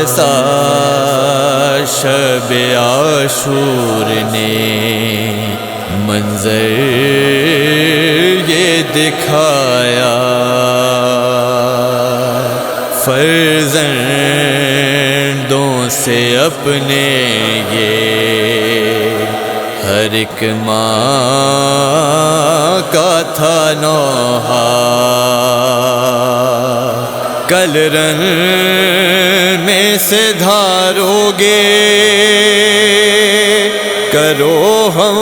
ایسا شب عاشور نے منظر یہ دکھایا، فرزندوں سے اپنے یہ ہر ایک ماں کا تھا نوحہ، کل رن میں سے دھارو گے، کرو ہم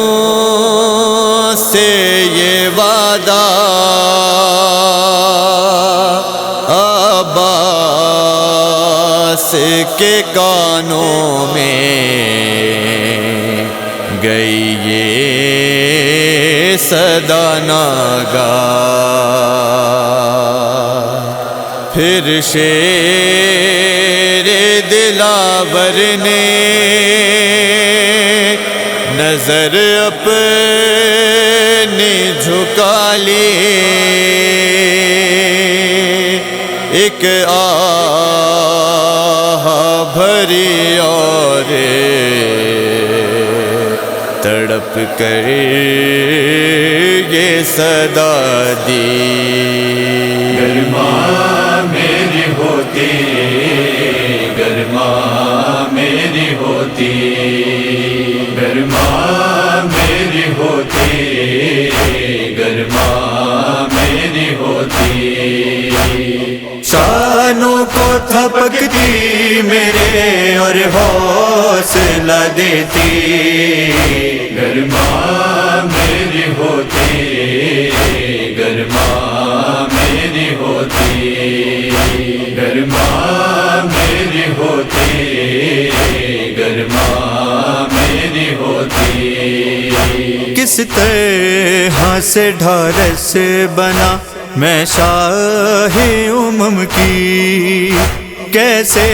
سے یہ وعدہ، عباس کے کانوں میں گئی یہ صدا ناگاہ، پھر شیر دلاور نے نظر اپنی جھکا لی، ایک آہ بھری اور تڑپ کر یہ صدا دی، گر ماں میری ہوتی، گر ماں میری ہوتی، گر ماں میری ہوتی، گر ماں میری ہوتی، شانوں کو تھپکتی میرے اور حوصلہ دیتی، گر ماں میری ہوتی، گر ماں میری ہوتی، گر ماں میری ہوتی، گر ماں میری ہوتی، کس طرح سے ڈھارس بنا میں شاہ امم کی، کیسے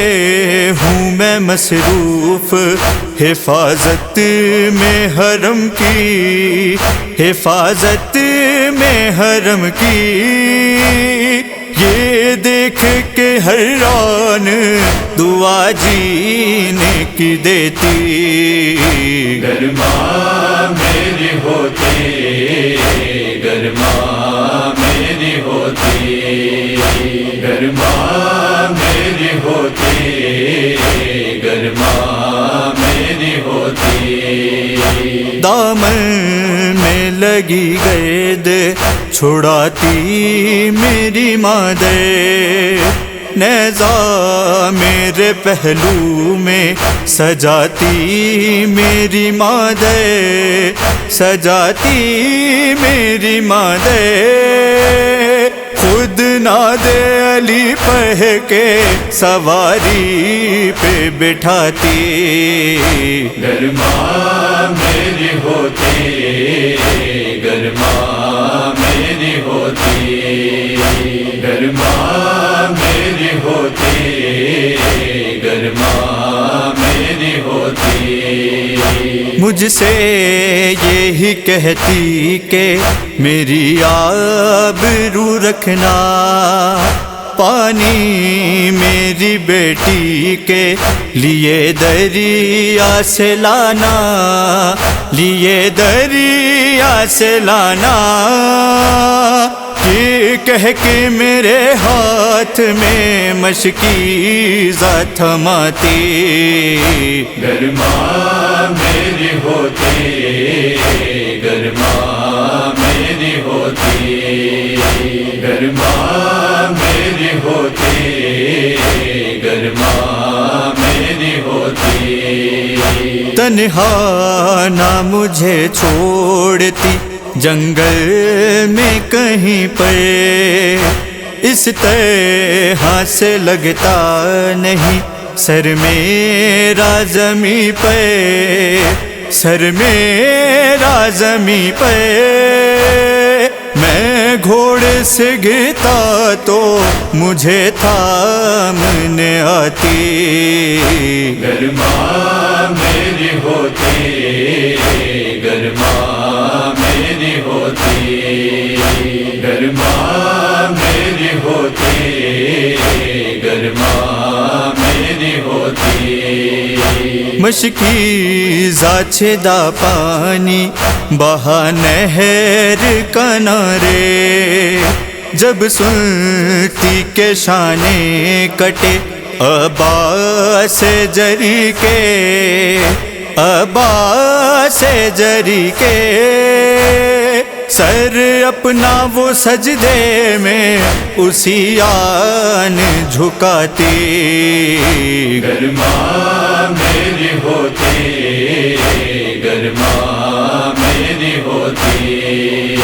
ہوں میں مصروف حفاظت میں حرم کی، حفاظت میں حرم کی، یہ دیکھ کے حیران دعا جینے کی دیتی، گر ماں میری ہوتی، گر ماں میری ہوتی، گر ماں میری ہوتی، گر ماں میری ہوتی، دامن میں لگی گرد چھڑاتی میری مادر، نیزہ میرے پہلو میں سجاتی میری مادر، سجاتی میری مادر، خود نادے علی پہ کے سواری پہ بٹھاتی، گر ماں میری ہوتی، گر ماں میری ہوتی، گر ماں میری ہوتی، گر ماں میری ہوتی، مجھ سے یہی کہتی کہ میری آبرو رکھنا، پانی میری بیٹی کے لیے دریا سے لانا، لیے دریا سے لانا، یہ کہہ کے میرے ہاتھ میں مشکیزہ تھماتی، گر ماں میری ہوتی، گر ماں میری ہوتی، گر ماں میری ہوتی، گر ماں میری ہوتی، تنہا نہ مجھے چھوڑتی جنگل میں کہیں پر، اس طرح سے لگتا نہیں سر میرا زمیں پہ، سر میرا زمیں پہ، میں گھوڑے سے گرتا تو مجھے تھامنے آتی، گر ماں میری ہوتی، گر ماں میری ہوتی، گر ماں میری ہوتی، گر ماں میری ہوتی، مشکیزا چھدا پانی بہا نہر کنارے جب سنتی کے شانے کٹے ابا سے جری کے ابا سے جری کے سر اپنا وہ سجدے میں اسی آن جھکاتی گر ماں میری ہوتی گر ماں میری ہوتی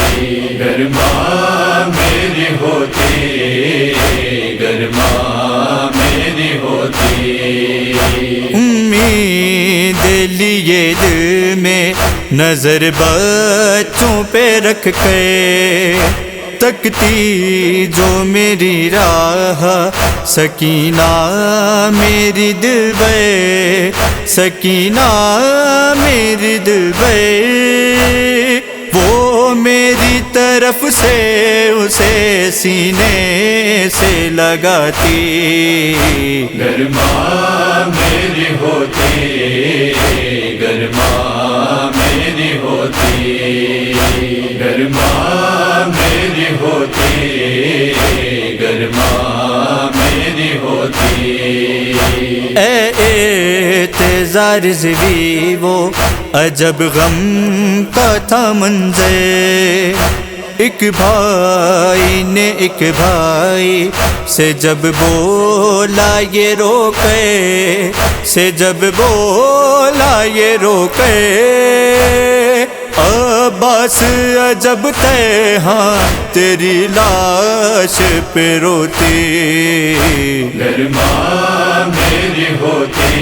گر ماں میری ہوتی گر ماں میری ہوتی امید لیے دل میں نظر بچوں پہ رکھ کے تکتی جو میری راہ سکینہ میری دل بے سکینہ میری دل بے وہ میری طرف سے اسے سینے سے لگاتی گر ماں میری ہوتی گر ماں میری ہوتی گر ماں میری ہوتی گر ماں میری ہوتی اعتذار زوی وہ عجب غم کا تھا منظر ایک بھائی نے ایک بھائی سے جب بولا یہ روکے سے جب بولا یہ روکے عباس عجب تے ہاں تیری لاش پہ روتی گر ماں میری ہوتی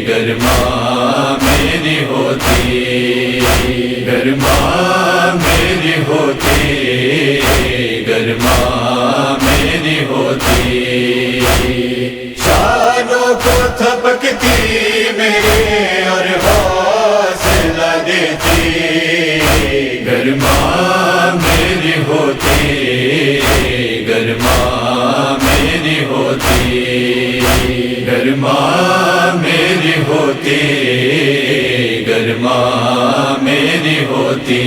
گر ماں میری ہوتی گر ماں میری ہوتی گر ماں میری ہوتی شانوں کو تھپکتی میرے اور حوصلہ دیتی گر ماں میری ہوتی گر ماں میری ہوتی گر ماں میری ہوتی گر ماں میری ہوتی